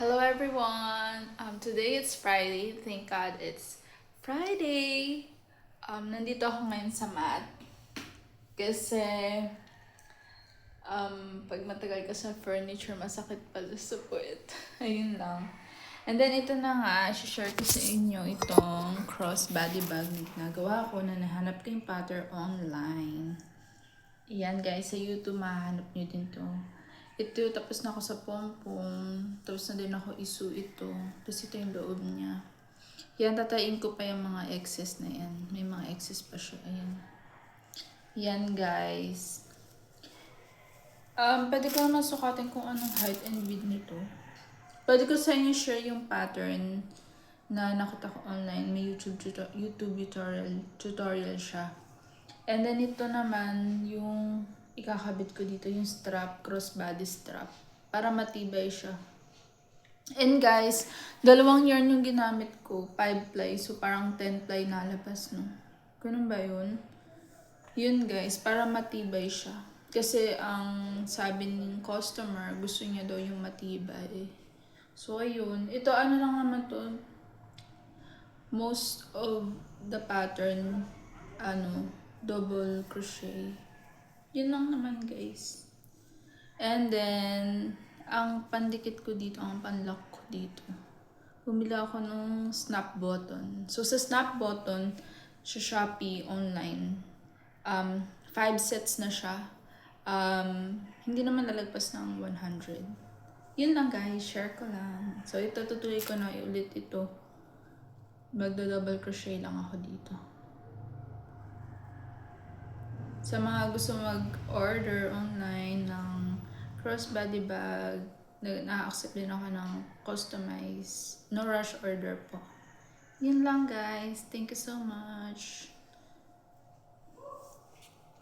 Hello everyone. Today it's Friday. Thank God it's Friday. Nandito ako ngayon sa mat kasi pag matagal ka sa furniture, masakit pala sa puwet. Ayun lang. And then ito na nga, share ko sa inyo itong crossbody bag na nagawa ko na nahanap ko yung pattern online. Yan guys, sa YouTube mahanap nyo din to. Ito, tapos na ako sa pompong. Tapos na din ako isu ito. Tapos ito yung loob niya. Yan, tatayin ko pa yung mga excess na yan. May mga excess pa siya. Ayan. Yan guys. Pwede ko naman sukatin kung anong height and width nito. Pwede ko sa inyo share yung pattern na nakita ko online. May YouTube tutorial siya. And then ito naman yung ikakabit ko dito, yung strap, crossbody strap, para matibay siya. And guys, 2 yarn yung ginamit ko, 5 ply, so parang 10 ply nalabas, no? Ganun ba yun? Yun guys, para matibay siya. Kasi ang sabi ng customer, gusto niya daw yung matibay. So ayun, ito ano lang naman to, most of the pattern, double crochet. Yun lang naman guys. And then, ang pandikit ko dito, ang panlock ko dito. Bumili ako ng snap button. So, sa snap button, sa Shopee online, 5 sets na siya. Hindi naman lalagpas ng 100. Yun lang guys, share ko lang. So, ito tutuloy ko na ulit ito. Magdo-double crochet lang ako dito. Sa mga gusto mag-order online ng crossbody bag, na-accept din ako ng customize. No rush order po. Yun lang guys. Thank you so much.